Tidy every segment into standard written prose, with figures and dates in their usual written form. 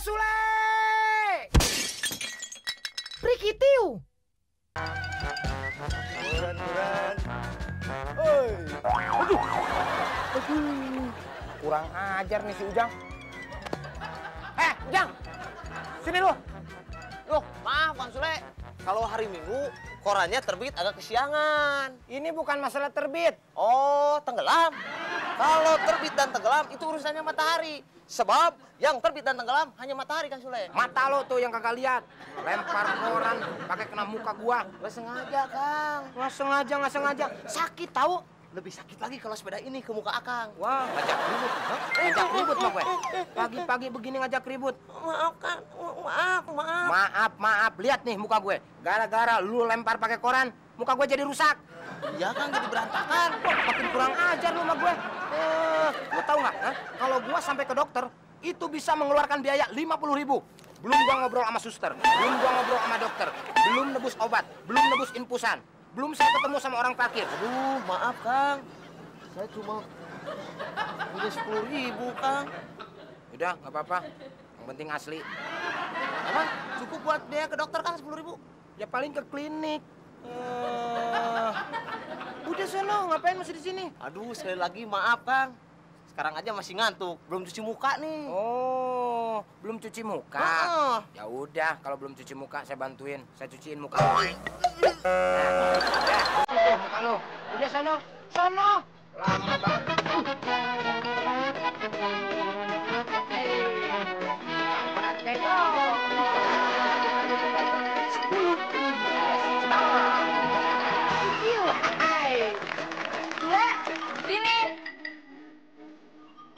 Sule! Prikitiu! Buran. Oi. Aduh. Kurang ajar nih si Ujang. Ujang! Sini lu! Loh, maaf Bang Sule. Kalau hari Minggu, korannya terbit agak kesiangan. Ini bukan masalah terbit. Oh, tenggelam. Kalau terbit dan tenggelam, itu urusannya matahari. Sebab yang terbit dan tenggelam hanya matahari, Kang Sule. Mata lo tuh yang kagak lihat. Lempar koran pakai kena muka gua. Nggak sengaja, Kang. Nggak sengaja. Sakit tahu. Lebih sakit lagi kalau sepeda ini ke muka Akang. Wah, ngajak ribut. Ngajak ribut mah gue. Pagi-pagi begini ngajak ribut. Maaf, Kang. Maaf. Maaf. Lihat nih muka gue. Gara-gara lu lempar pakai koran, muka gue jadi rusak. Iya, Kang, jadi berantakan. Makin kurang ajar lu sama gue. Lu tahu nggak? Kalau gua sampai ke dokter, itu bisa mengeluarkan biaya 50.000. Belum gua ngobrol sama suster, belum gua ngobrol sama dokter, belum nebus obat, belum nebus infusan, belum saya ketemu sama orang parkir. Aduh, maaf, Kang. Saya cuma punya 10.000, Kang. Udah, nggak apa-apa. Yang penting asli. Emang cukup buat biaya ke dokter, Kang, 10.000? Ya paling ke klinik. Udah sono, ngapain masih di sini? Aduh, sekali lagi maaf, Kang. Sekarang aja masih ngantuk, belum cuci muka nih. Oh, belum cuci muka. Ya udah, kalau belum cuci muka saya bantuin. Saya cuciin muka. Udah, tuh muka lo. Udah sono. Lama banget.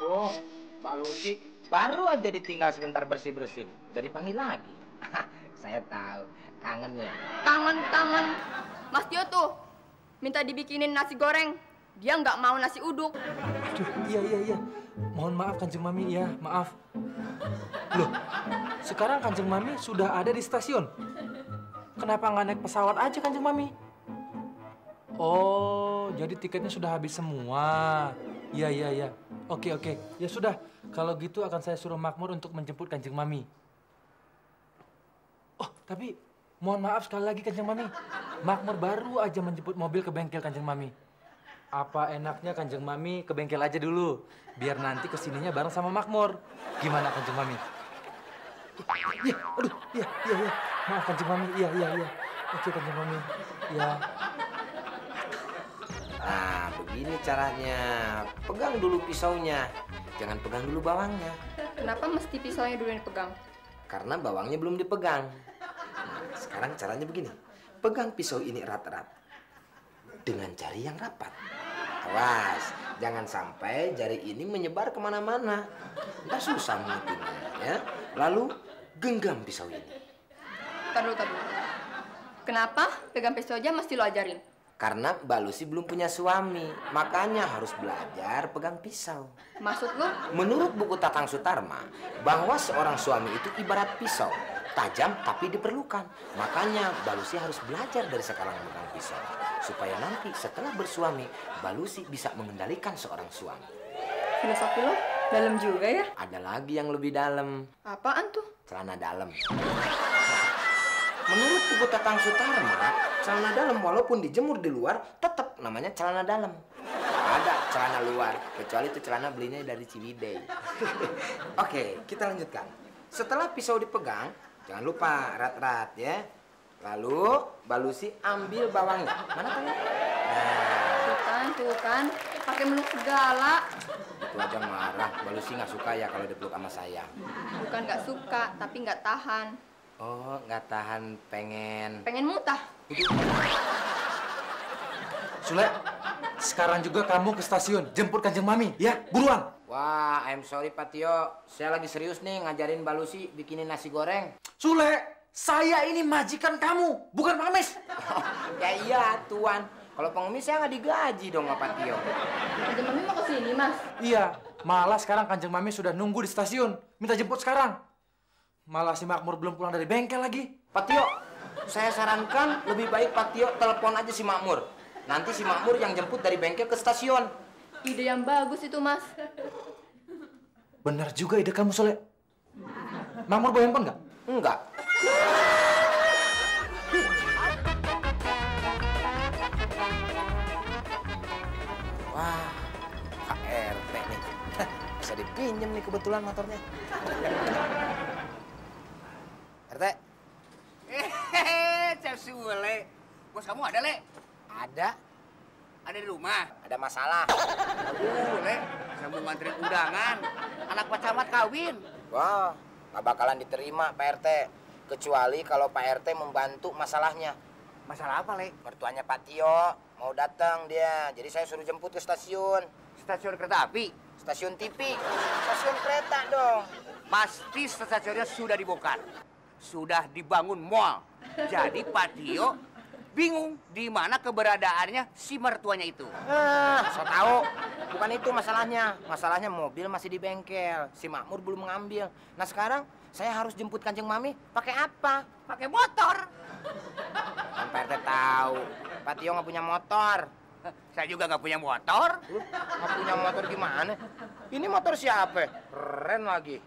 Oh, Mbak Lucy baru aja ditinggal sebentar bersih-bersih. Udah dipanggil lagi. Saya tahu, kangen ya. Kangen. Mas Tio tuh minta dibikinin nasi goreng. Dia nggak mau nasi uduk. Aduh, iya. Mohon maaf Kanjeng Mami, ya, maaf. Loh, sekarang Kanjeng Mami sudah ada di stasiun. Kenapa nggak naik pesawat aja Kanjeng Mami? Oh, jadi tiketnya sudah habis semua. Iya. Oke. Ya sudah, kalau gitu akan saya suruh Makmur untuk menjemput Kanjeng Mami. Oh, tapi mohon maaf sekali lagi Kanjeng Mami. Makmur baru aja menjemput mobil ke bengkel Kanjeng Mami. Apa enaknya Kanjeng Mami ke bengkel aja dulu, biar nanti kesininya bareng sama Makmur. Gimana Kanjeng Mami? Iya. Maaf Kanjeng Mami, iya. Oke Kanjeng Mami, iya. Nah, begini caranya. Pegang dulu pisaunya. Jangan pegang dulu bawangnya. Kenapa mesti pisaunya dulu yang dipegang? Karena bawangnya belum dipegang. Nah, sekarang caranya begini. Pegang pisau ini erat-erat. Dengan jari yang rapat. Awas, jangan sampai jari ini menyebar kemana-mana. Ntar susah mengutinnya, ya. Lalu, genggam pisau ini. Tar dulu. Kenapa pegang pisau aja mesti lo ajarin? Karena Mbak Lucy belum punya suami, makanya harus belajar pegang pisau. Maksud lo? Menurut buku Tatang Sutarma, bahwa seorang suami itu ibarat pisau, tajam tapi diperlukan. Makanya Mbak Lucy harus belajar dari sekarang memegang pisau, supaya nanti setelah bersuami, Mbak Lucy bisa mengendalikan seorang suami. Filosofi lo dalam juga ya? Ada lagi yang lebih dalam. Apaan tuh? Celana dalam. Menurut buku Tatang Sutarma, celana dalam walaupun dijemur di luar, tetap namanya celana dalam. Ada celana luar, kecuali itu celana belinya dari Ciwidey. Oke, kita lanjutkan. Setelah pisau dipegang, jangan lupa erat-erat ya. Lalu, Mbak Lucy ambil bawangnya. Mana tangannya? Nah. Tuh kan, pakai meluk segala. Itu aja marah. Mbak Lucy nggak suka ya kalau dipeluk sama saya. Bukan nggak suka, tapi nggak tahan. Oh, nggak tahan pengen muntah. Sule, sekarang juga kamu ke stasiun, jemput Kanjeng Mami, ya, buruan. Wah, I'm sorry Pak Tio. Saya lagi serius nih ngajarin Mbak Lucy bikinin nasi goreng. Sule, saya ini majikan kamu, bukan pengemis. Ya iya, Tuan. Kalau pengemis saya nggak digaji dong sama Pak Tio. Kanjeng Mami mau kesini, Mas? Iya, malah sekarang Kanjeng Mami sudah nunggu di stasiun, minta jemput sekarang. Malah si Makmur belum pulang dari bengkel lagi. Pak Tio, saya sarankan lebih baik Pak Tio telepon aja si Makmur. Nanti si Makmur yang jemput dari bengkel ke stasiun. Ide yang bagus itu, Mas. Benar juga ide kamu, Sule. Makmur bawa handphone nggak? Enggak. Wah, Pak RT nih. Bisa dipinjem nih kebetulan motornya. RT. Cep Sule. Bos kamu ada, Le? Ada. Ada di rumah? Ada masalah. Le. Saya mau nganterin undangan. Anak Pak Camat kawin. Wah, nggak bakalan diterima Pak RT. Kecuali kalau Pak RT membantu masalahnya. Masalah apa, Le? Mertuanya Pak Tio mau datang dia. Jadi saya suruh jemput ke stasiun. Stasiun kereta api? Stasiun TV. Stasiun kereta dong. Pasti stasiunnya sudah dibongkar. Sudah dibangun mall. Jadi Pak Tio bingung di mana keberadaannya si mertuanya itu. Saya tahu. Bukan itu masalahnya. Masalahnya mobil masih di bengkel. Si Makmur belum mengambil. Nah sekarang saya harus jemput Kanjeng Mami pakai apa? Pakai motor. Kan Pak RT tahu. Pak Tio nggak punya motor. Saya juga nggak punya motor. Nggak punya motor gimana? Ini motor siapa? Keren lagi.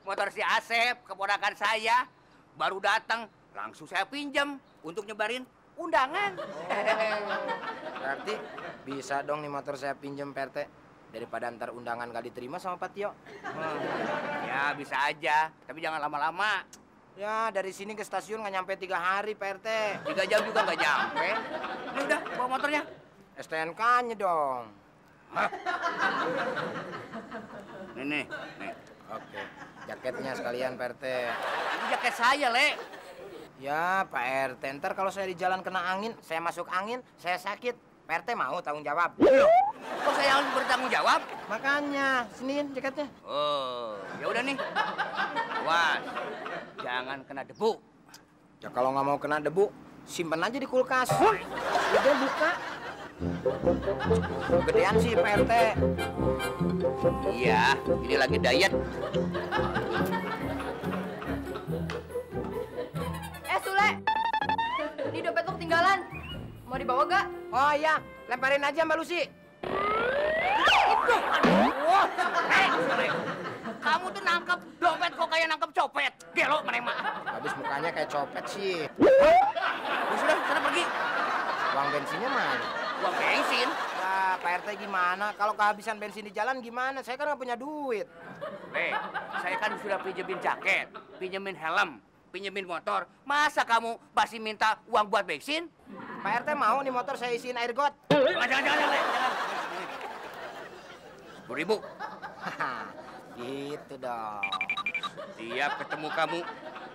Motor si Asep, keponakan saya, baru datang. Langsung saya pinjam untuk nyebarin undangan. Berarti bisa dong nih motor saya pinjem Pak RT. Daripada ntar undangan gak diterima sama Pak Tio. Ya bisa aja, tapi jangan lama-lama. Ya dari sini ke stasiun nggak nyampe 3 hari Pak RT. 3 jam juga nggak nyampe. Ini udah, bawa motornya. STNK-nya dong. Nih. Oke. Jaketnya sekalian Pak RT. Ini jaket saya, Le. Ya Pak RT, ntar kalau saya di jalan kena angin, saya masuk angin, saya sakit. Pak RT mau tanggung jawab? Loh, kok saya harus bertanggung jawab? Makanya, siniin jaketnya. Oh, ya udah nih. Awas, jangan kena debu. Ya kalau nggak mau kena debu, simpen aja di kulkas. Udah buka. Gedean sih Pak RT. Iya, ini lagi diet. Sule, ini dompet lo ketinggalan. Mau dibawa gak? Oh iya, lemparin aja Mbak Lucy. Wah, Sule. Kamu tuh nangkep dompet kok kayak nangkep copet. Gelo mereka. Habis mukanya kayak copet sih. Ya sudah, sana pergi. Uang bensinnya mana? Uang bensin. Ya, Pak RT gimana? Kalau kehabisan bensin di jalan gimana? Saya kan nggak punya duit. Saya kan sudah pinjemin jaket, pinjemin helm, pinjemin motor. Masa kamu masih minta uang buat bensin? Pak RT mau nih motor saya isiin air got. Jangan. 10.000. Gitu dong. Tiap ketemu kamu,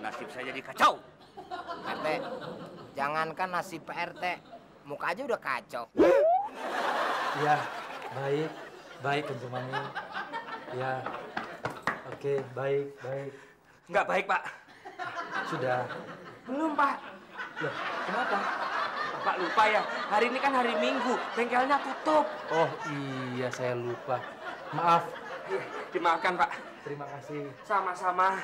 nasib saya jadi kacau. Pak RT, jangankan nasib Pak RT, muka aja udah kacau. Ya, baik Kanjeng Mami. Ya, oke, baik. Nggak baik, Pak. Sudah. Belum, Pak. Loh, kenapa? Bapak lupa ya, hari ini kan hari Minggu, bengkelnya tutup. Oh iya, saya lupa. Maaf. Iya, dimaafkan, Pak. Terima kasih. Sama-sama.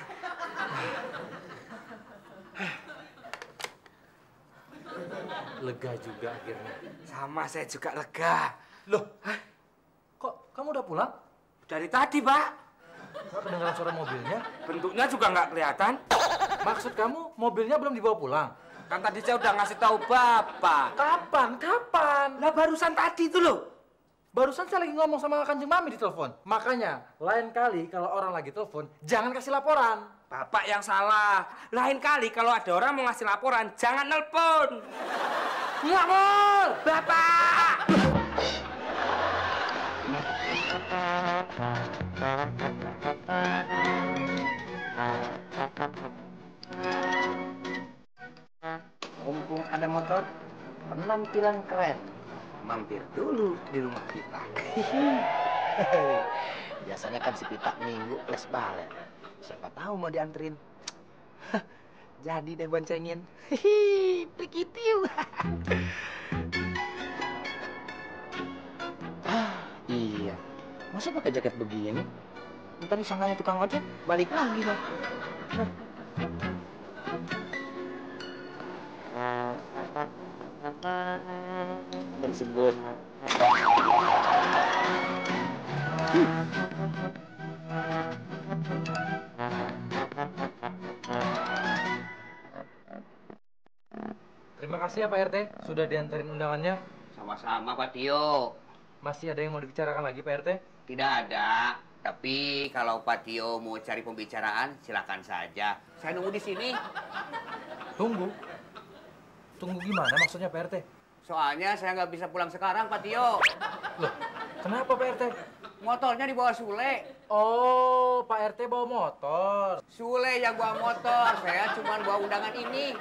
Lega juga akhirnya. Sama saya juga lega. Loh, kok kamu udah pulang? Dari tadi, Pak. Nggak kedengaran suara mobilnya? Bentuknya juga nggak kelihatan. Maksud kamu mobilnya belum dibawa pulang? Kan tadi saya udah ngasih tahu Bapak. Kapan? Lah barusan tadi itu loh. Barusan saya lagi ngomong sama Kanjeng Mami di telepon. Makanya, lain kali kalau orang lagi telepon, jangan kasih laporan. Bapak yang salah. Lain kali kalau ada orang mau ngasih laporan, jangan nelpon. Ngamur! Bapak! Mumpung ada motor, penampilan keren. Mampir dulu di rumah kita. Biasanya kan si Pita minggu les balet. Siapa tahu mau dianterin. Jadi deh boncengin. Prikitiu. Iya. Masa pakai jaket begini? Ntar disangkanya tukang ojek, balik lagi dong. Tersebut. kasih ya Pak RT sudah diantarin undangannya. Sama-sama Pak Tio. Masih ada yang mau dibicarakan lagi Pak RT? Tidak ada. Tapi kalau Pak Tio mau cari pembicaraan, silakan saja. Saya nunggu di sini. Tunggu. Tunggu gimana maksudnya Pak RT? Soalnya saya nggak bisa pulang sekarang, Pak Tio. Loh, kenapa Pak RT? Motornya dibawa Sule. Oh, Pak RT bawa motor. Sule yang bawa motor. Saya cuma bawa undangan ini.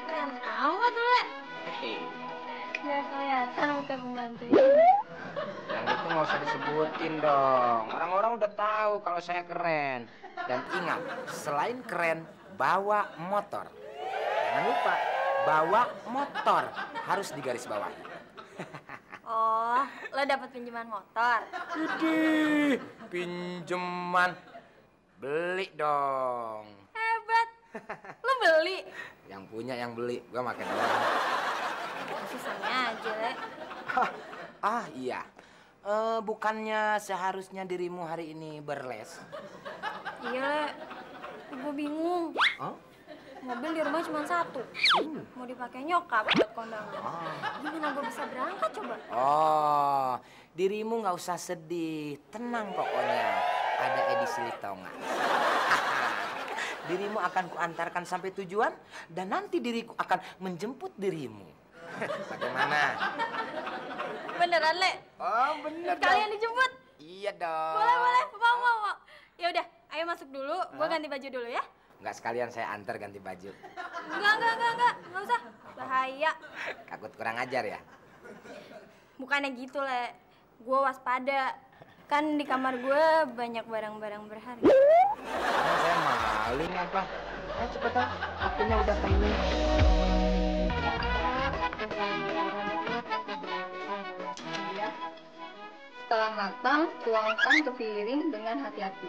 Keren amat lu, Le. Biar kelihatan muka pembantu. Yang itu nggak usah disebutin dong. Orang-orang udah tahu kalau saya keren. Dan ingat, selain keren, bawa motor. Jangan lupa, bawa motor harus digaris bawahi. Oh, lo dapet pinjaman motor. Idih, pinjeman. Beli dong. Hebat. Lo beli. Yang punya yang beli, gua makan doang. Susahnya aja, Le. Ah iya, bukannya seharusnya dirimu hari ini berles? Iya, Le. Gue bingung. Hah? Mobil di rumah cuma satu. Mau dipakai nyokap buat kondangan. Gimana gue bisa berangkat coba? Oh, dirimu nggak usah sedih, tenang pokoknya. Ada edisi Litongan. Dirimu akan kuantarkan sampai tujuan dan nanti diriku akan menjemput dirimu. Bagaimana? Beneran, Le? Oh, bener Kalian dijemput? Iya dong. Boleh, boleh. Mau. Ya udah, ayo masuk dulu. Gue ganti baju dulu ya. Nggak sekalian saya antar ganti baju. Enggak. Nggak usah. Bahaya. Takut kurang ajar ya? Bukannya gitu, Le. Gue waspada. Kan di kamar gue banyak barang-barang berharga. Saya maling apa? Ayo cepetan, waktunya udah timing. Setelah matang, tuangkan ke piring dengan hati-hati.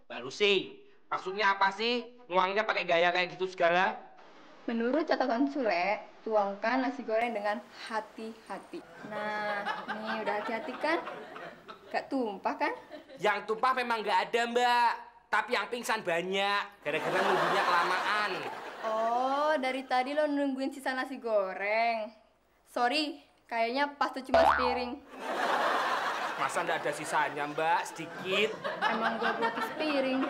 Mbak Lucy, maksudnya apa sih? Nuangnya pakai gaya kayak gitu segala? Menurut catatan Sule, tuangkan nasi goreng dengan hati-hati. Nah, nih udah hati-hati kan? Gak tumpah kan? Yang tumpah memang nggak ada, Mbak. Tapi yang pingsan banyak, gara-gara nunggunya kelamaan. Oh, dari tadi lo nungguin sisa nasi goreng. Sorry, kayaknya pas tuh cuma sepiring. Masa nggak ada sisanya, Mbak? Sedikit. Emang gue buat sepiring.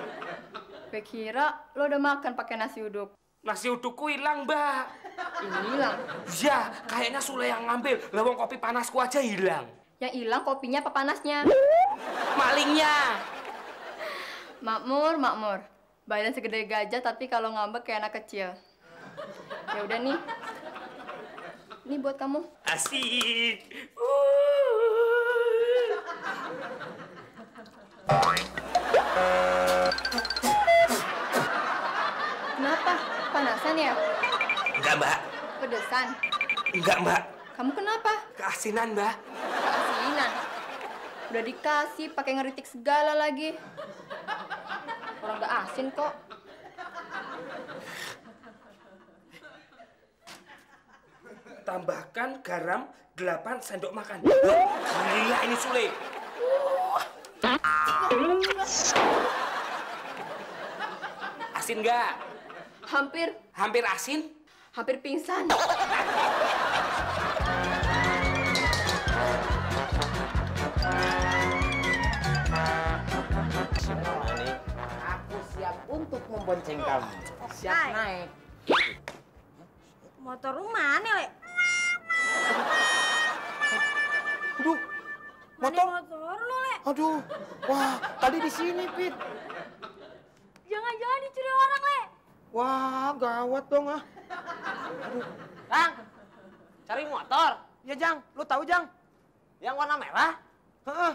Gue kira lo udah makan pakai nasi uduk. Nasi udukku hilang, Mbak. Hilang. Ya, kayaknya Sule yang ngambil. Lawang kopi panasku aja hilang. Yang hilang kopinya apa panasnya? Malingnya. Makmur. Badan segede gajah tapi kalau ngambek kayak anak kecil. Ya udah nih. Ini buat kamu. Asik. Kenapa? Panasan ya? Enggak, Mbak. Pedesan? Enggak, Mbak. Kamu kenapa? Keasinan, Mbak. Keasinan. Udah dikasih pakai ngeritik segala lagi. Orang gak asin kok. Tambahkan garam 8 sendok makan. Loh, gila ini Sule. Asin nggak? Hampir Hampir asin? hampir pingsan. Aku siap untuk membonceng kamu. Siap Hai. naik. Motor lu mana, Le? Aduh, Mana motor lu, Le? aduh. Wah, tadi di sini, Pit. Jangan-jangan dicuri orang, Le. Wah, gawat dong ah. Bang, cari motor Ya, Jang. Lu tahu, Jang? yang warna merah. Heeh.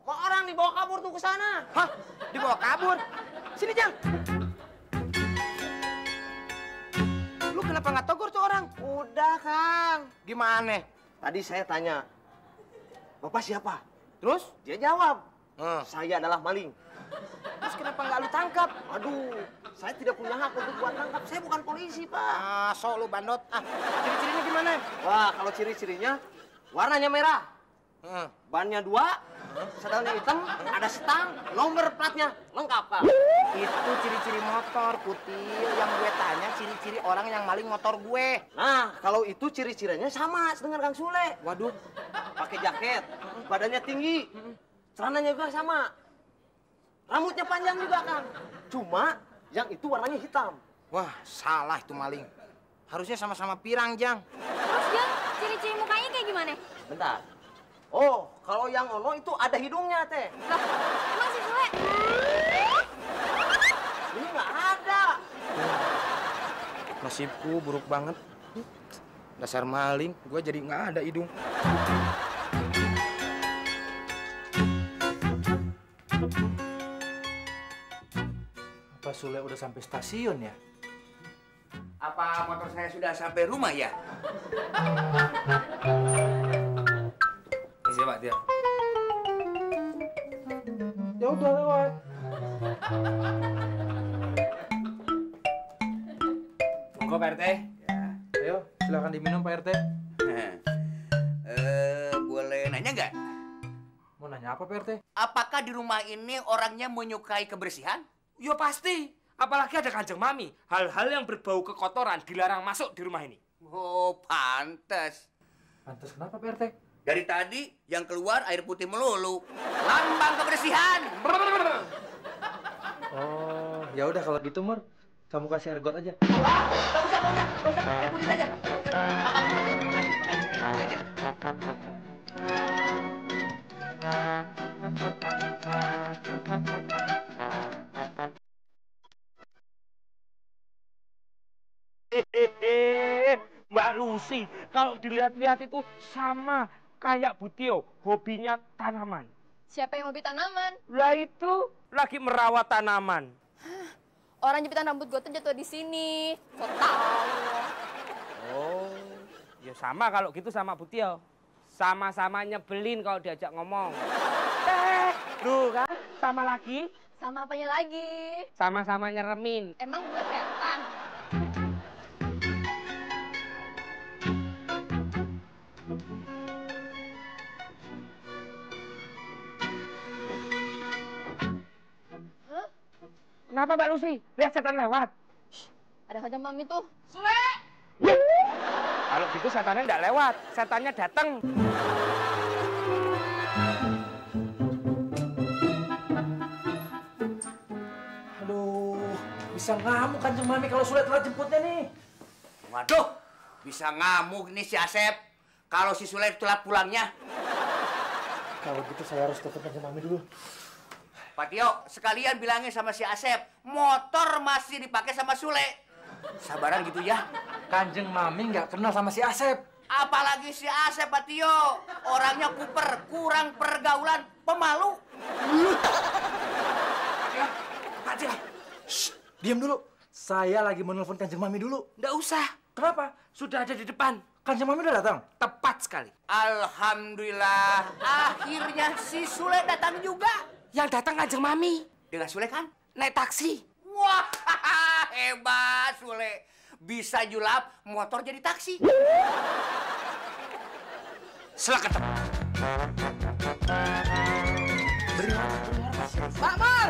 Kok orang dibawa kabur tuh ke sana. Hah? Dibawa kabur? Sini, Jang. Lu kenapa nggak tegur tuh orang? Udah, Kang. Gimana? Tadi saya tanya, Bapak siapa? Terus? Dia jawab, Hmm. saya adalah maling. Terus kenapa nggak lu tangkap? Aduh, saya tidak punya hak untuk buat tangkap. Saya bukan polisi, Pak. Sok lu bandot. Ciri-cirinya gimana? Wah, kalau ciri-cirinya, warnanya merah. Hmm. Bannya 2, setelnya hitam, ada stang, nomor platnya lengkap, Pak. Itu ciri-ciri motor, Kutil. Yang gue tanya ciri-ciri orang yang maling motor gue. Nah, kalau itu ciri-cirinya sama dengan Kang Sule. Waduh. Pakai jaket, badannya tinggi, celananya juga sama. Rambutnya panjang juga, Kang. Cuma yang itu warnanya hitam. Wah, salah itu maling. Harusnya sama-sama pirang, Jang. Terus Jang, ciri-ciri mukanya kayak gimana? Bentar. Oh, kalau yang Ono itu ada hidungnya, Teh. Lah, emang si Sule? Ini nggak ada. Nasibku buruk banget. Dasar maling, gue jadi nggak ada hidung. Apa Sule udah sampai stasiun ya? Apa motor saya sudah sampai rumah ya? Iya Pak Tio. Ya udah lewat. Monggo Pak RT. Ayo, silakan diminum Pak RT. Boleh nanya nggak? Mau nanya apa Pak RT? Apakah di rumah ini orangnya menyukai kebersihan? Ya pasti. Apalagi ada Kanjeng Mami. Hal-hal yang berbau kekotoran dilarang masuk di rumah ini. Oh, pantes. Pantes kenapa Pak RT? Dari tadi yang keluar air putih melulu. Lambang kebersihan. Oh, ya udah kalau gitu Mur, kamu kasih air got aja. Mbak Lucy, kalau dilihat-lihat itu sama kayak Bu Tio, hobinya tanaman. Siapa yang hobi tanaman? Lah itu lagi merawat tanaman. Orang jepitan rambut gue tuh jatuh di sini. So tau. Oh, ya sama kalau gitu sama Bu Tio. Sama-sama nyebelin kalau diajak ngomong. Lu kan sama lagi, Sama apanya lagi? sama-sama nyeremin. Emang gue setan? Kenapa Mbak Lucy? Lihat setan lewat. Ada Kanjeng Mami tuh. Kalau gitu setannya nggak lewat, setannya datang. Aduh, bisa ngamuk Kanjeng Mami kalau Sule telat jemputnya nih. Waduh, bisa ngamuk nih si Asep. Kalau si Sule telat pulangnya. Kalau gitu saya harus telepon Kanjeng Mami dulu. Pak Tio, sekalian bilangin sama si Asep, motor masih dipakai sama Sule. Sabaran gitu ya. Kanjeng Mami nggak kenal sama si Asep. Apalagi si Asep, Pak Tio. Orangnya kuper, kurang pergaulan, pemalu. Pak Tio, Diam dulu. Saya lagi mau nelfon Kanjeng Mami dulu. nggak usah. Kenapa? Sudah ada di depan. Kanjeng Mami udah datang? Tepat sekali. Alhamdulillah, akhirnya si Sule datang juga. Yang datang Kanjeng Mami. Dengan Sule kan? Naik taksi. Wah, hebat Sule. Bisa julap motor jadi taksi. Silakan. Pak Mar!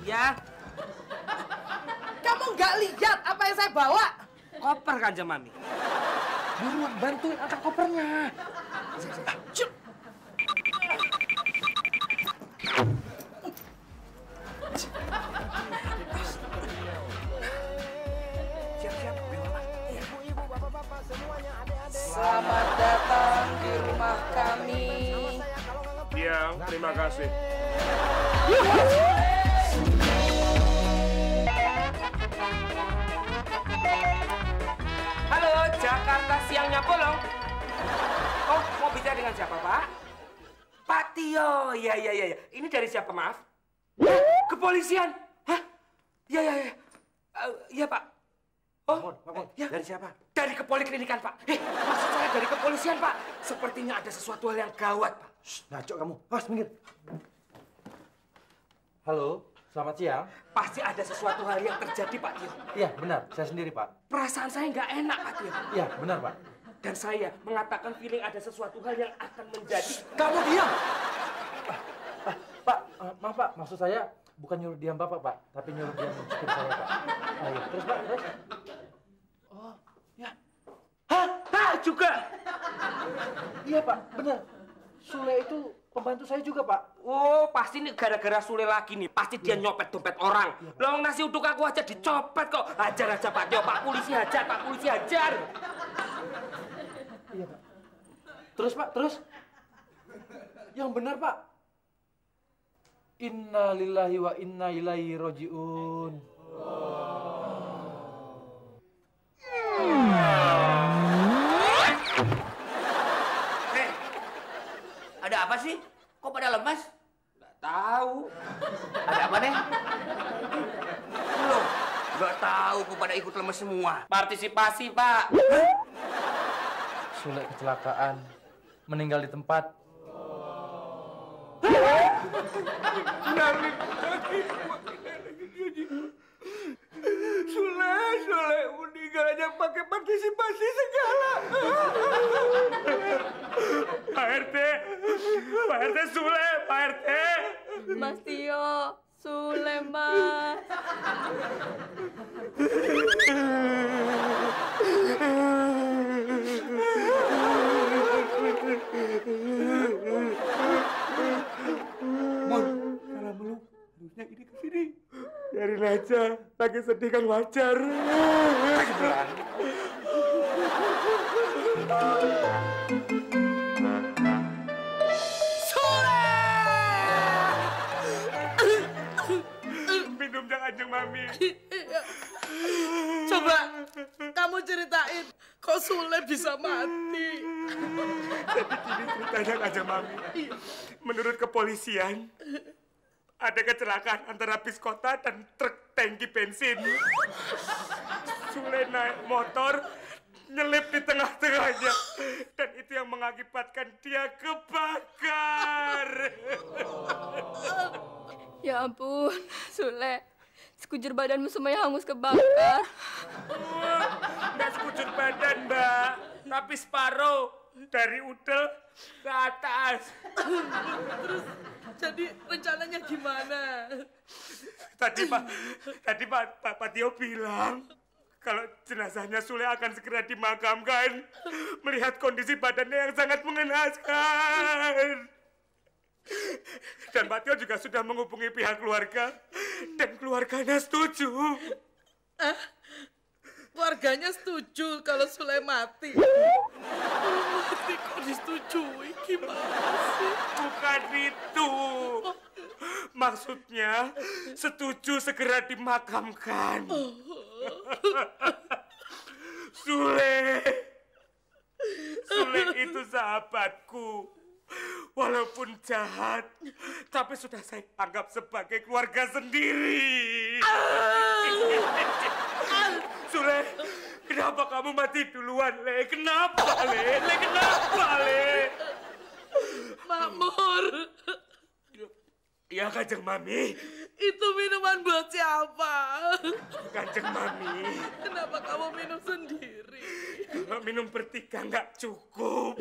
Ya. Kamu nggak lihat apa yang saya bawa? Koper Kanjeng Mami. Buruan, bantuin angkat kopernya. Selamat datang di rumah kami. Ya, terima kasih. Halo, Jakarta siangnya bolong. Oh, mau bicara dengan siapa, Pak? Pak Tio. Ya. Ini dari siapa, maaf? Kepolisian. Hah? Ya. Ya, Pak. Oh, Ya. Dari siapa? dari kepoliklinikan, Pak. Maksud saya dari kepolisian, Pak. Sepertinya ada sesuatu hal yang gawat, Pak. Ngaco kamu. Mas, minggir. Halo, selamat siang. Pasti ada sesuatu hal yang terjadi, Pak Tio. Iya, benar. Saya sendiri, Pak. Perasaan saya nggak enak, Pak Tio. Iya, benar, Pak. Dan saya mengatakan feeling ada sesuatu hal yang akan menjadi... Kamu diam. Pak, maaf, Pak. Maksud saya bukan nyuruh diam Bapak, Pak. Tapi nyuruh diam supir saya, Pak. Iya. Terus, Pak, terus? Oh, ya. Hah, juga? Iya, Pak. Benar. Sule itu pembantu saya juga, Pak. Oh, pasti ini gara-gara Sule lagi nih. Pasti dia nyopet dompet orang. Loh, nasi uduk aku aja dicopet kok. Hajar aja, Pak Tio. Pak polisi hajar, Pak polisi hajar. Iya, Pak. Terus, Pak, terus? Yang benar, Pak. Inna lillahi wa inna ilaihi roji'un. Hei, ada apa sih? Kok pada lemas? Nggak tahu. Ada apa, Nek? Loh, nggak tahu kok pada ikut lemes semua. Partisipasi, Pak. Sule kecelakaan. Meninggal di tempat. Sule meninggal aja pakai partisipasi segala. Pak RT, Sule, Pak RT. Mas Tio, Sule, Mas. Salah meluk, harusnya ini ke sini. Biarin aja, lagi sedih kan wajar. Minum jangan Kanjeng Mami. Coba kamu ceritain, kok Sule bisa mati? Jadi gini ceritanya Kanjeng Mami. Menurut kepolisian, ada kecelakaan antara bis kota dan truk tangki bensin. Sule naik motor, nyelip di tengah-tengahnya. Dan itu yang mengakibatkan dia kebakar. Ya ampun, Sule. Sekujur badanmu semuanya hangus kebakar. Nggak sekujur badan, Mbak. Tapi separuh. Dari udel ke atas. Terus jadi rencananya gimana? Tadi Pak Tio bilang kalau jenazahnya Sule akan segera dimakamkan melihat kondisi badannya yang sangat mengenaskan. Dan Pak Tio juga sudah menghubungi pihak keluarga dan keluarganya setuju. Keluarganya setuju kalau Sule mati. Mati kok disetujui? Gimana sih? Bukan itu. Maksudnya setuju segera dimakamkan. Sule itu sahabatku. Walaupun jahat, tapi sudah saya anggap sebagai keluarga sendiri. Sule, kenapa kamu mati duluan, Le? Kenapa, Le? Kenapa, Le? Makmur, Ya, Kanjeng Mami. itu minuman buat siapa? Kanjeng Mami. Kenapa kamu minum sendiri? Kalau minum bertiga nggak cukup.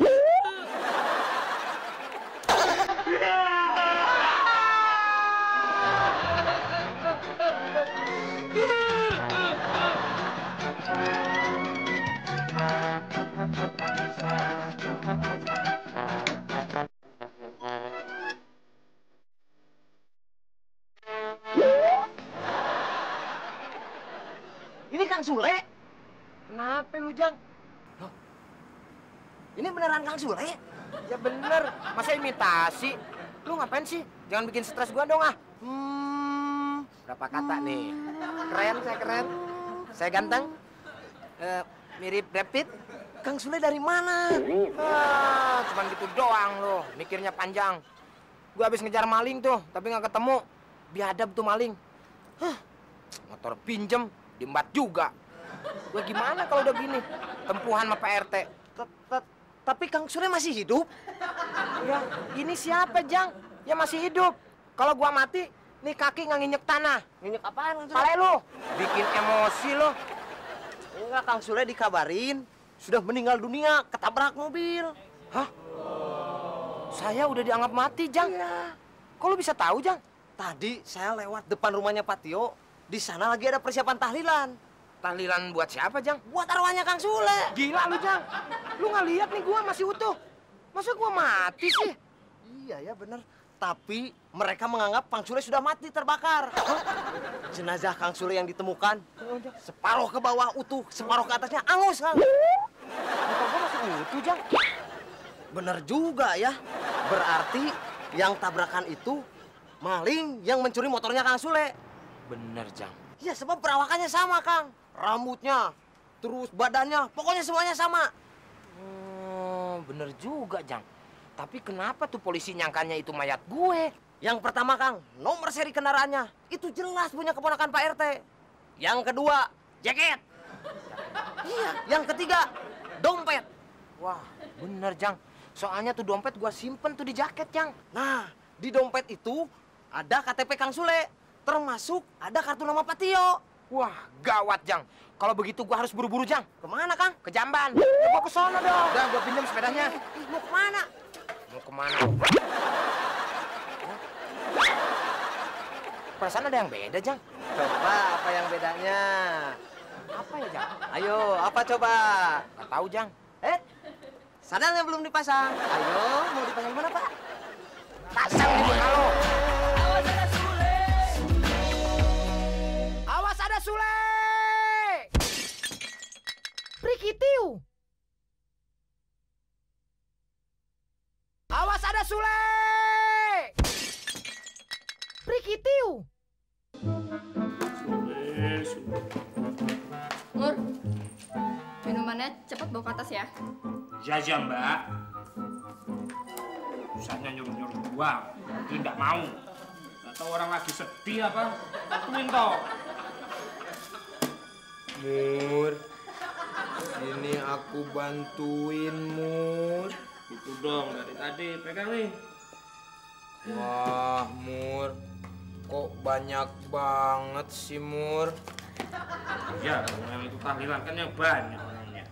Ini Kang Sule. Kenapa lu, Jang? Loh, ini beneran Kang Sule? Ya bener, masa imitasi? Lu ngapain sih? Jangan bikin stres gua dong ah. Berapa kata nih? Keren, saya keren. Saya ganteng. Mirip Brad Pitt. Kang Sule dari mana? Cuman gitu doang lo, mikirnya panjang. Gua habis ngejar maling tuh, tapi nggak ketemu. Biadab tuh maling. Motor pinjem, diembat juga. Gue gimana kalau udah gini? Tempuhan sama Pak RT. Tapi Kang Sule masih hidup? Ya, ini siapa, Jang? Ya masih hidup. Kalau gua mati, nih kaki nggak nginjek tanah. Nginjek apaan Kang Sule? Pale lu, bikin emosi lu. Enggak, Kang Sule dikabarin sudah meninggal dunia ketabrak mobil. Hah? Saya udah dianggap mati, Jang. Iya. Kok lu bisa tahu, Jang? Tadi saya lewat depan rumahnya Pak Tio. Di sana lagi ada persiapan tahlilan. Tahlilan buat siapa, Jang? Buat arwahnya Kang Sule. Gila lu, Jang. Lu nggak lihat nih gua masih utuh. Masa gua mati sih? Iya ya bener. Tapi mereka menganggap Kang Sule sudah mati terbakar. Jenazah Kang Sule yang ditemukan separuh ke bawah utuh, separuh ke atasnya angus, Kang. Muka gua masih utuh, Jang. Bener juga ya. Berarti yang tabrakan itu maling yang mencuri motornya Kang Sule. Bener, Jang. Iya, sebab perawakannya sama, Kang. Rambutnya, terus badannya, pokoknya semuanya sama. Oh, bener juga, Jang. Tapi kenapa tuh polisi nyangkanya itu mayat gue? Yang pertama, Kang, nomor seri kendaraannya. Itu jelas punya keponakan Pak RT. Yang kedua, jaket. Iya, yang ketiga, dompet. Wah, bener, Jang. Soalnya tuh dompet gua simpen tuh di jaket, Jang. Nah, di dompet itu ada KTP Kang Sule. Termasuk ada kartu nama Pak Tio. Wah, gawat, Jang. Kalau begitu gua harus buru-buru, Jang. Kemana, Kang? Ke Jamban. Ya, gua ke sono dong. Udah, gua pinjam sepedanya. Mau kemana? Mau kemana? Perasaan ada yang beda, Jang. Coba, apa yang bedanya? Apa ya, Jang? Ayo, apa coba? Gak tahu, Jang. Sandalnya belum dipasang. Ayo, mau dipasang mana, Pak? Pasang di muka lo. Awas ada Sule! Prikitiu! Awas ada Sule! Prikitiu! Mur, minumannya cepat bawa ke atas ya. Ya, Mbak. Usahanya nyuruh-nyuruh buang. Dia nggak mau. Atau orang lagi sedih apa? Bantuin toh. Mur, sini aku bantuin, Mur. Itu dong dari tadi. Pegang nih. Wah, Mur. Kok banyak banget sih, Mur? Ya, yang itu tahlilan kan yang banyak orangnya.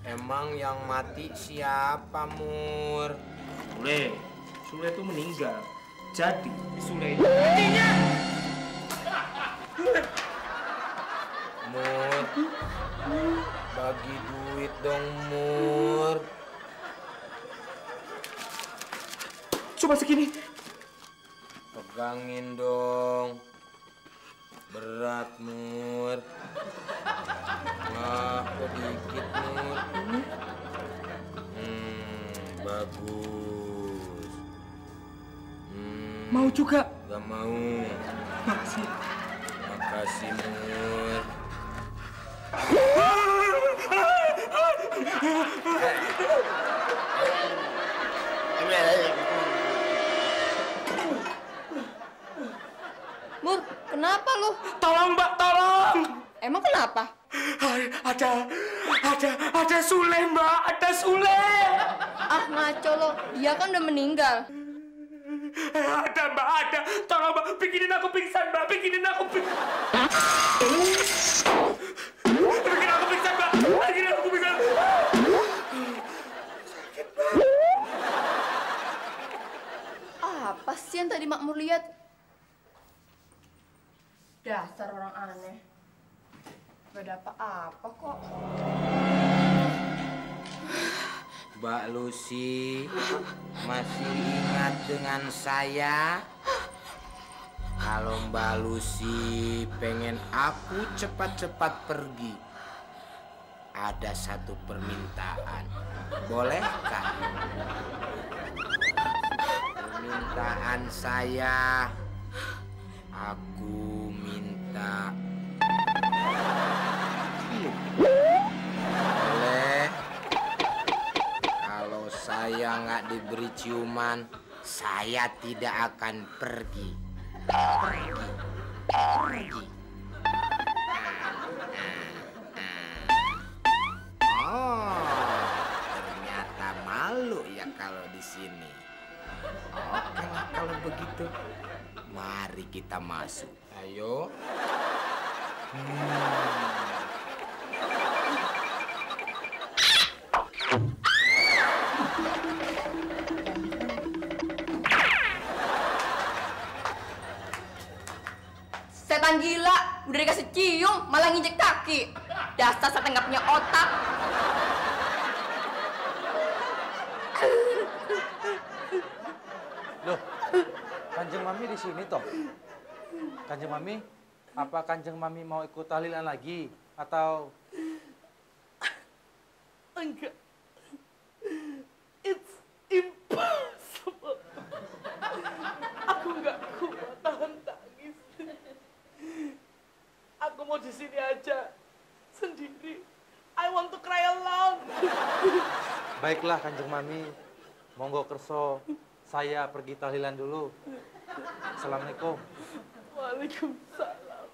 Emang yang mati siapa, Mur? Sule itu meninggal. Jadi, Sule itu matinya. Mur, bagi duit dong, Mur. Coba segini. Pegangin dong. Berat, Mur. Wah, kok dikit, Mur. Bagus. Mau juga? Gak mau. Makasih. Makasih, Mur. Mur, kenapa lu? Tolong, Mbak, tolong. Emang kenapa? Ada Sule, Mbak, ada Sule. Ah, ngaco lo. Dia kan udah meninggal. Ada, Mbak, ada. Tolong, Mbak, bikinin aku pingsan, Mbak, bikinin aku pingsan. Bikin aku pingsan, Mbak, bikinin aku pingsan. Apa sih yang tadi Makmur lihat? Dasar orang aneh. Gak ada apa-apa kok. Mbak Lucy, masih ingat dengan saya? Kalau Mbak Lucy pengen aku cepat-cepat pergi, ada satu permintaan. Bolehkah? Permintaan saya, aku minta. Boleh? Kalau saya nggak diberi ciuman, saya tidak akan pergi. Pergi. sini. Oke lah kalau begitu. Mari kita masuk. Ayo. Setan gila, udah dikasih cium, malah nginjek kaki. Dasar setan nggak punya otak. Loh, Kanjeng Mami di sini toh? Kanjeng Mami, apa Kanjeng Mami mau ikut tahlilan lagi atau? Enggak. It's impossible. Aku nggak kuat tahan tangis. Aku mau di sini aja sendiri. I want to cry alone. Baiklah Kanjeng Mami, monggo kerso. Saya pergi tahlilan dulu. Assalamualaikum. Waalaikumsalam.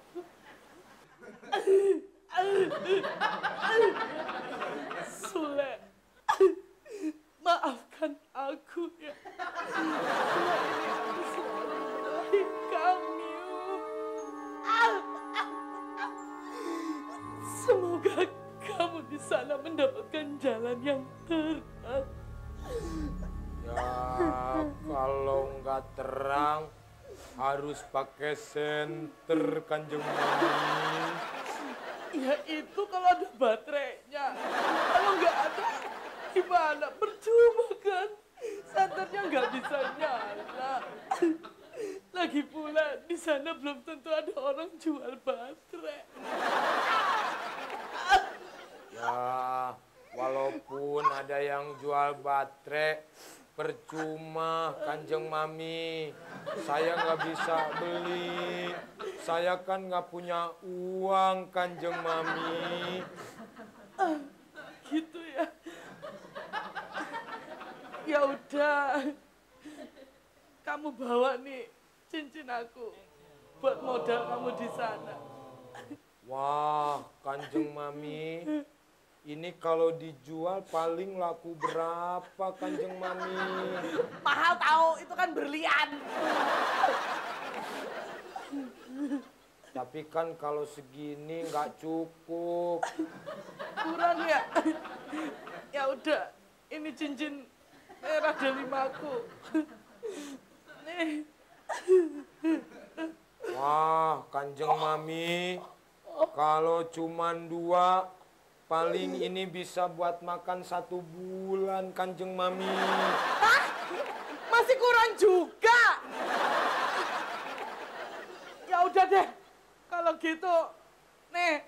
Sule, maafkan aku ya. Semua ini selalu menyalahi kami. Semoga kamu di sana mendapatkan jalan yang terang. Ya, kalau nggak terang harus pakai senter, Kanjeng Mami. Ya itu kalau ada baterainya. Kalau nggak ada, gimana? Percuma kan? Senternya nggak bisa nyala. Lagi pula di sana belum tentu ada orang jual baterai. Ya, walaupun ada yang jual baterai, percuma Kanjeng Mami. Saya nggak bisa beli. Saya kan nggak punya uang, Kanjeng Mami. Gitu ya. Ya udah. Kamu bawa nih cincin aku buat modal kamu di sana. Wah, Kanjeng Mami. Ini kalau dijual paling laku berapa, Kanjeng Mami? Mahal tahu, itu kan berlian. Tapi kan kalau segini nggak cukup. Kurang ya? Ya udah, ini cincin merah delima-ku. Nih. Wah, Kanjeng Mami, kalau cuman 2, paling ini bisa buat makan 1 bulan, Kanjeng Mami. Hah? Masih kurang juga? Ya udah deh, kalau gitu, nih,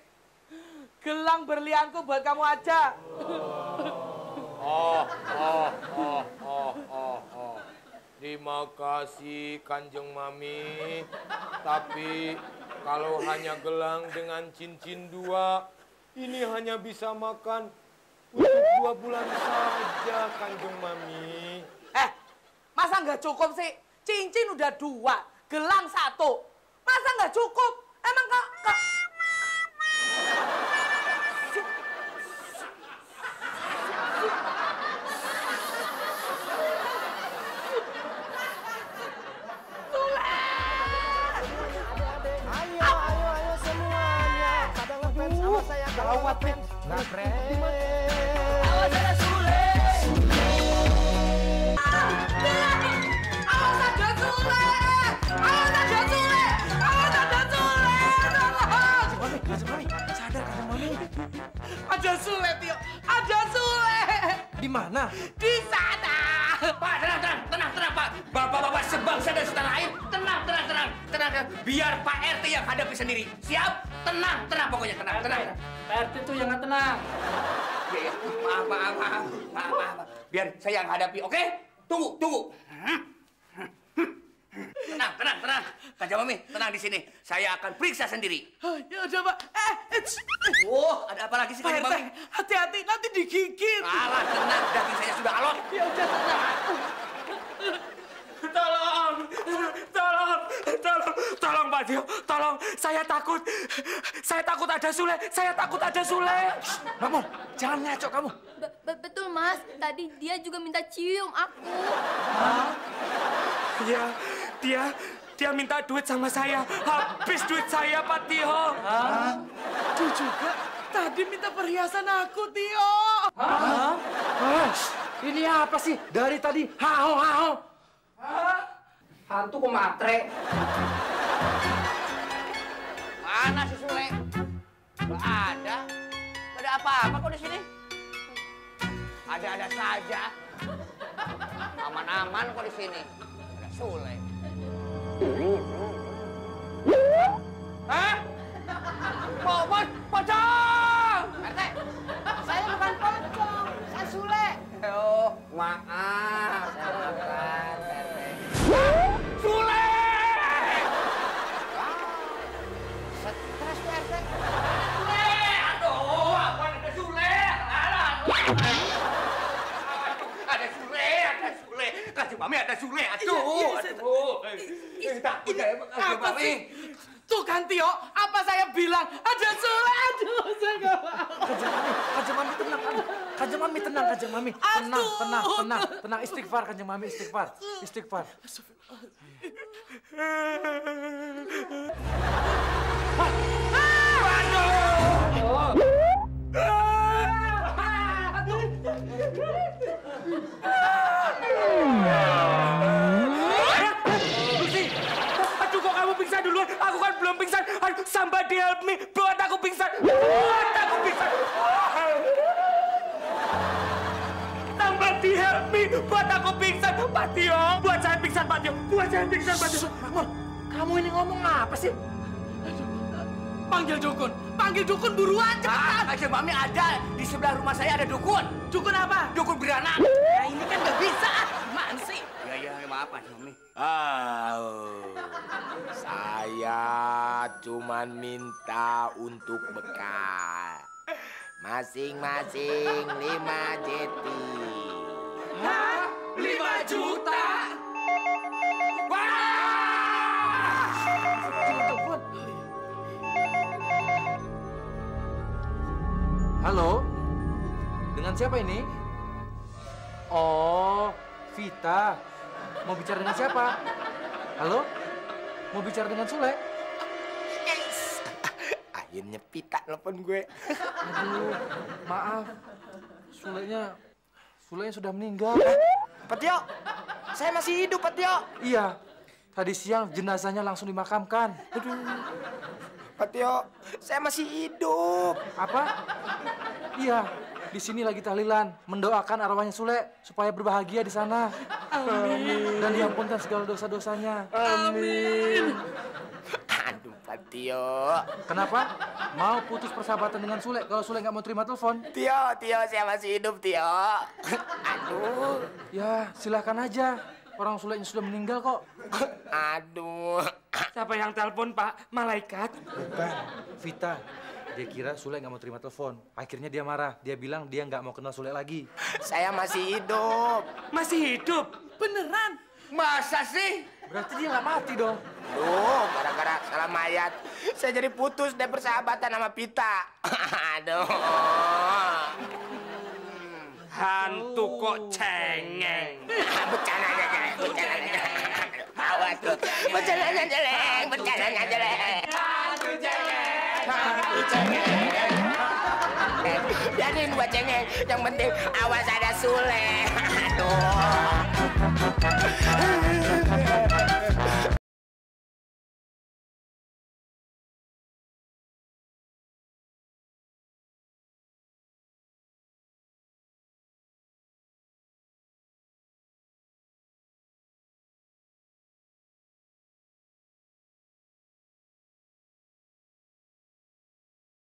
gelang berlianku buat kamu aja. Oh. Terima kasih, Kanjeng Mami. Tapi kalau hanya gelang dengan cincin 2, ini hanya bisa makan untuk 2 bulan saja, Kanjeng Mami. Masa nggak cukup sih? Cincin udah 2, gelang 1. Masa nggak cukup? Emang kak... Ayo semuanya. Pada ngefans sama saya. Gawat, men. Awas ada Sule! Awas ada Sule! Awas ada Sule! Awas ada Sule! Sadar Kanjeng Mami. Ada Sule, Tio! Ada Sule! Di mana? Di sana! Pak, tenang, Pak. Bapak-bapak sebangsa dan setanah air, tenang. Biar Pak RT yang hadapi sendiri. Siap? Tenang, pokoknya tenang. Pak RT tuh yang nggak tenang. Iya. Maaf. Biar saya yang hadapi, oke? Tunggu. Tenang. Kanjeng Mami, tenang di sini. Saya akan periksa sendiri. Ya udah, Pak. Oh, ada apa lagi sih, Pak Kanjeng RT, Mami? hati-hati, nanti digigit. Alah, tenang. Daging saya sudah alot. Ya udah, tenang. Tolong Pak Tio, tolong. Saya takut ada Sule. Saya takut ada Sule. Makmur, jangan ngaco kamu. Betul Mas, tadi dia juga minta cium aku. Iya, dia minta duit sama saya. Habis duit saya, Pak Tio. Dia juga tadi minta perhiasan aku, Tio. Ini apa sih? Dari tadi hao. Hantu kok matre. Mana si Sule? Nggak ada. Nggak ada apa-apa kok di sini. Ada-ada saja. Aman-aman kok di sini. Ada Sule. Hah? Pocong! RT, saya bukan pocong, saya Sule. Oh, maaf. Saya bukan, RT. Sule! Stres tuh, RT. Sule! Aduh, apaan ada Sule? Ada Sule. Kasih Mami ada Sule. Aduh. Takut saya Apa sih? Tuh kan, Tio, apa saya bilang? Ada Sule, aduh, saya nggak mau. Kanjeng Mami tenang. Kanjeng Mami tenang, Kanjeng Mami. Tenang. Istighfar, Kanjeng Mami, istighfar. Lucy, aduh kok kamu pingsan duluan? Aku kan belum pingsan. Aduh, somebody help me. Buat aku pingsan. Somebody help me. Buat aku pingsan. Pak Tio, buat saya pingsan, Pak Tio. Makmur, kamu ini ngomong apa sih? Panggil dukun buruan, cepetan. Kanjeng Mami ada di sebelah rumah saya ada dukun. Dukun apa? Dukun beranak. Nah, ini kan nggak bisa. Gimana sih? Ya, maaf Kanjeng Mami. Saya cuman minta untuk bekal. Masing-masing 5 jeti. Hah? 5 juta? Halo? Dengan siapa ini? Oh, Vita. Mau bicara dengan siapa? Halo? Mau bicara dengan Sule? Akhirnya Pita telepon gue. Aduh, maaf. Sulenya sudah meninggal. Pak Tio, saya masih hidup, Pak Tio. Iya, tadi siang jenazahnya langsung dimakamkan. Aduh, Pak Tio, saya masih hidup. Apa? Iya, di sini lagi tahlilan, mendoakan arwahnya Sule supaya berbahagia di sana. Amin. Dan diampunkan segala dosa-dosanya. Amin. Aduh, Pak Tio. Kenapa? Mau putus persahabatan dengan Sule kalau Sule nggak mau terima telepon? Tio, saya masih hidup, Tio. Aduh. Ya, silahkan aja. Orang Sulenya sudah meninggal kok. Aduh. Siapa yang telepon, Pak? Malaikat? Bukan, Vita. Dia kira Sule nggak mau terima telepon. Akhirnya dia marah. Dia bilang dia nggak mau kenal Sule lagi. Saya masih hidup. Masih hidup? Beneran? Masa sih? Berarti dia nggak mati dong. Duh, gara-gara salah mayat. Saya jadi putus deh persahabatan sama Pita. Aduh. Hantu kok cengeng. Bercandanya jelek. Awas tuh. Bercandanya jelek. Hantu cengeng. Biarin gua cengeng. Yang penting awas ada Sule. Aduh.